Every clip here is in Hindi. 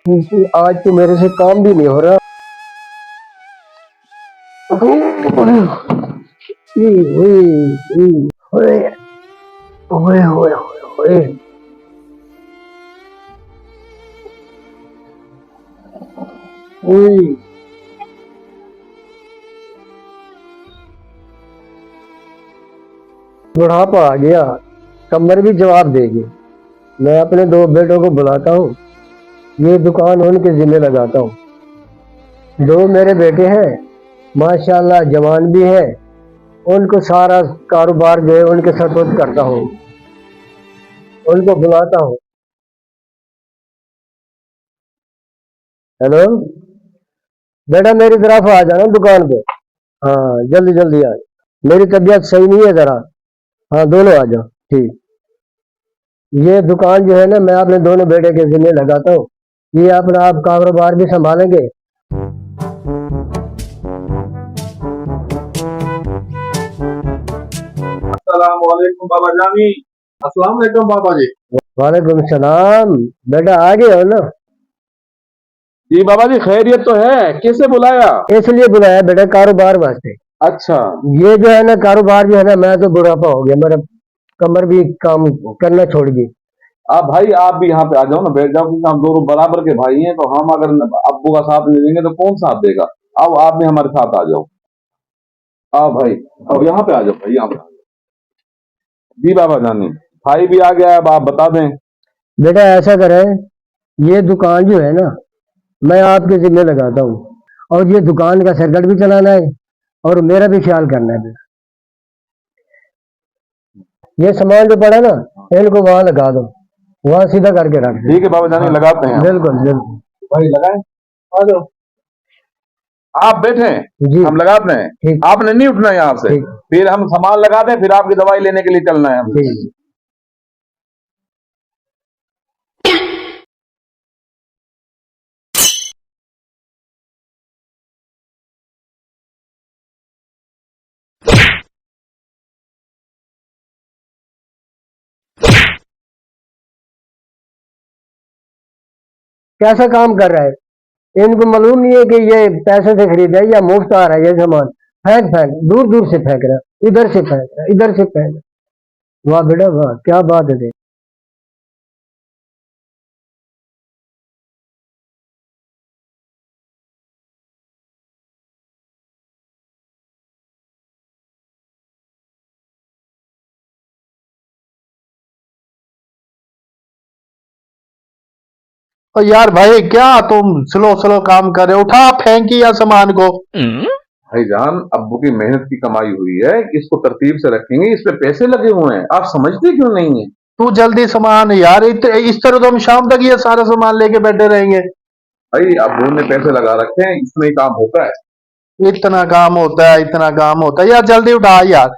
आज तो मेरे से काम भी नहीं हो रहा। ई, ई, ई, ओए, ओए, ओए, ओए, ओए। बुढ़ापा आ गया, कमर भी जवाब देगी। मैं अपने दो बेटों को बुलाता हूँ, ये दुकान उनके जिम्मे लगाता हूँ। दो मेरे बेटे हैं, माशाल्लाह जवान भी है। उनको सारा कारोबार जो है उनके सपोर्ट करता हूँ। उनको बुलाता हूँ। हेलो बेटा, मेरी तरफ आ जाना दुकान पे। हाँ जल्दी जल्दी आ। मेरी तबीयत सही नहीं है जरा। हाँ दोनों आ जाओ। ठीक। ये दुकान जो है ना, मैं अपने दोनों बेटे के जिम्मे लगाता हूँ। ये अपना आप कारोबार भी संभालेंगे। अस्सलाम वालेकुम बाबा जानी। अस्सलाम वालेकुम बाबा जी। वालेकुम सलाम। बेटा आ गए हो ना? जी बाबा जी, खैरियत तो है। कैसे बुलाया? इसलिए बुलाया बेटा, कारोबार वास्ते। अच्छा। ये जो है ना कारोबार जो है ना, मैं तो बुढ़ापा हो गया, मेरा कमर भी काम करना छोड़ गई। आप भाई, आप भी यहाँ पे आ जाओ ना, बैठ जाओ, क्योंकि हम दोनों बराबर के भाई हैं। तो हम अगर अब्बू का साथ नहीं देंगे तो कौन साथ देगा? अब आप भी हमारे साथ आ जाओ। आओ भाई, अब यहाँ पे आ जाओ भाई, यहाँ पे आ जाओ। जी बाबा जानी, भाई भी आ गया है, अब आप बता दें। बेटा ऐसा करें, ये दुकान जो है ना, मैं आपके जिम्मे लगाता हूँ। और ये दुकान का सर्कट भी चलाना है और मेरा भी ख्याल करना है। ये सामान जो पड़ा ना, इनको वहां लगा दो, वहां सीधा करके रख दो। ठीक है बाबा जानी, हाँ, लगाते हैं। बिल्कुल बिल्कुल। भाई लगाएं। आ जाओ, आप बैठे, जी हम लगाते हैं। ठीक आपने नहीं उठना यहाँ से। ठीक फिर हम सामान लगा दें, फिर आपकी दवाई लेने के लिए चलना है हमें। ठीक। कैसा काम कर रहा है? इनको मालूम नहीं है कि ये पैसे से खरीदा है या मुफ्त आ रहा है। ये सामान फेंक फेंक दूर दूर से फेंक रहा है, इधर से फेंक रहा है, इधर से फेंक रहा है। वाह बेटा वाह, क्या बात है। और यार भाई, क्या तुम स्लो स्लो काम कर रहे हो? उठा फेंकी या सामान को। भाईजान, अब्बू की मेहनत की कमाई हुई है, इसको तरतीब से रखेंगे, इस पे पैसे लगे हुए हैं। आप समझते क्यों नहीं है? तू जल्दी सामान यार, इस तरह तो हम शाम तक ये सारा सामान लेके बैठे रहेंगे। भाई अब्बू ने पैसे लगा रखे हैं, इसमें ही काम होता है। इतना काम होता है, इतना काम होता है यार। जल्दी उठा यार,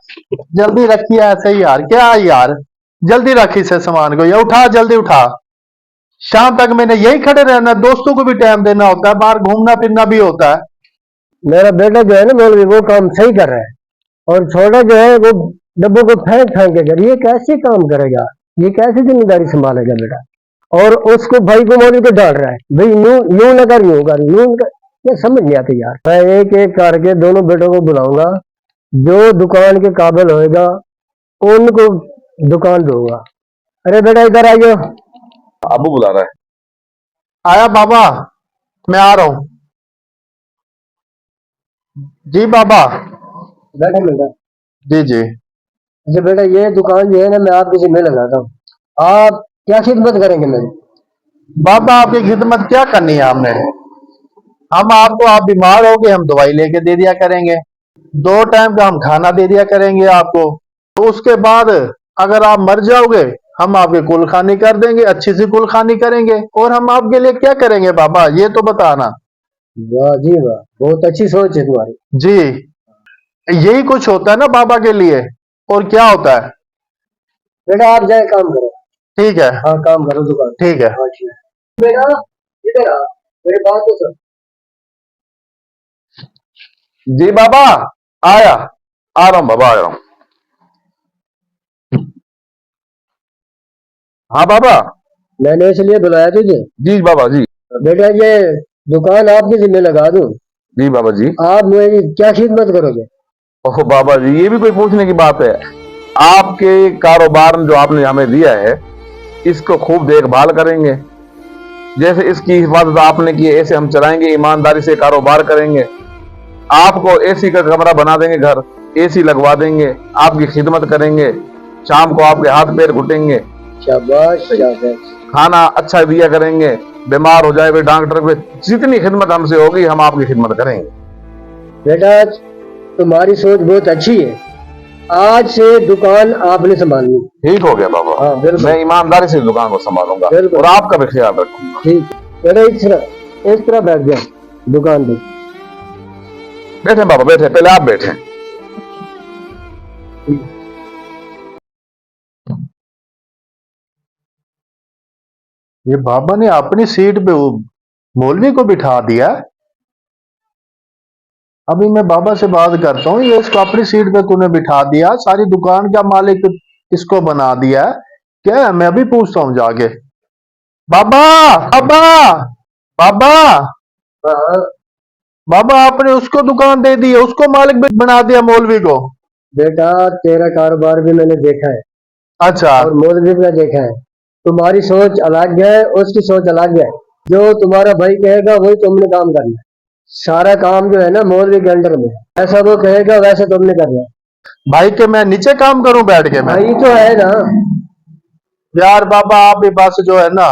जल्दी रखिए ऐसे ही यार। क्या यार, जल्दी रख इसे सामान को, या उठा, जल्दी उठा। शाम तक मैंने यही खड़े रहना, दोस्तों को भी टाइम देना होता है, बाहर घूमना फिरना भी होता है। मेरा बेटा जो है ना मौलवी, वो काम सही कर रहा है। और छोटा जो है वो डब्बों को फेंक फेंक के कर, ये कैसे काम करेगा? ये कैसे जिम्मेदारी संभालेगा बेटा? और उसको भाई को मौलवी को डांट रहा है, भाई यूं यूं न कर, यूं कर, यूं न कर। ये समझ नहीं आती यार। मैं एक एक करके दोनों बेटों को बुलाऊंगा, जो दुकान के काबिल होएगा उनको दुकान दूंगा। अरे बेटा इधर आइयो। अब्बू बुला रहा है। आया बाबा, मैं आ रहा हूँ। जी बाबा। बैठे बेटा। जी जी। अच्छा बेटा, ये दुकान जो है ना, मैं आपके जिम्मे लगाता हूँ। आप क्या खिदमत करेंगे मेरी? बाबा आपकी खिदमत क्या करनी है हमने? हम आपको, आप बीमार हो गए हम दवाई लेके दे दिया करेंगे, 2 टाइम का हम खाना दे दिया करेंगे आपको। तो उसके बाद अगर आप मर जाओगे, हम आपकी कुलखानी कर देंगे, अच्छी सी कुलखानी करेंगे। और हम आपके लिए क्या करेंगे बाबा, ये तो बताना। वाह जी वाह, बहुत अच्छी सोच है तुम्हारी। जी, यही कुछ होता है ना बाबा के लिए, और क्या होता है। बेटा आप जाए काम करो। ठीक है। हाँ काम करो दुकान। ठीक है। हाँ ठीक है। बेटा इधर आ, मेरी बात तो सुन। जी बाबा, आया, आ रहा हूँ बाबा, आ रहा हूँ। हाँ बाबा। मैंने इसलिए बुलाया तुझे, जी बाबा जी। बेटा ये दुकान आपके जिम्मे लगा दूं, जी बाबा जी। आप मेरी क्या खिदमत करोगे? ओह बाबा जी, ये भी कोई पूछने की बात है? आपके कारोबार में जो आपने हमें दिया है, इसको खूब देखभाल करेंगे। जैसे इसकी हिफाजत आपने की है, ऐसे हम चलाएंगे, ईमानदारी से कारोबार करेंगे। आपको एसी का कमरा बना देंगे, घर एसी लगवा देंगे, आपकी खिदमत करेंगे, शाम को आपके हाथ पैर घुटेंगे, शाबाश शाबाश। खाना अच्छा दिया करेंगे, बीमार हो जाए डॉक्टर पे, जितनी खिदमत हमसे होगी हम आपकी खिदमत करेंगे। बेटा तुम्हारी सोच बहुत अच्छी है, आज से दुकान आपने संभालनी। ठीक हो गया बाबा। हाँ बिल्कुल। मैं ईमानदारी से दुकान को संभालूंगा बिल्कुल। और आपका भी ख्याल रखूंगा। ठीक बेटा, इस तरह बैठ जाओ दुकान पे। बैठे बाबा, बैठे, पहले आप बैठे। ये बाबा ने अपनी सीट पे वो मौलवी को बिठा दिया। अभी मैं बाबा से बात करता हूँ, ये इसको अपनी सीट पे तूने बिठा दिया, सारी दुकान का मालिक इसको बना दिया है क्या है? मैं अभी पूछता हूँ जाके। बाबा बाबा बाबा हाँ बाबा, आपने उसको दुकान दे दी है, उसको मालिक भी बना दिया मौलवी को। बेटा, तेरा कारोबार भी मैंने देखा है अच्छा। और मौलवी भी देखा है। तुम्हारी सोच अलग है, उसकी सोच अलग है। जो तुम्हारा भाई कहेगा वही तुमने काम करना है। सारा काम जो है ना मौलवी के अंडर में, ऐसा वो कहेगा वैसे तुमने करना है। भाई के मैं नीचे काम करूं बैठ के? मैं भाई तो है ना। यार बाबा, आप भी बस जो है ना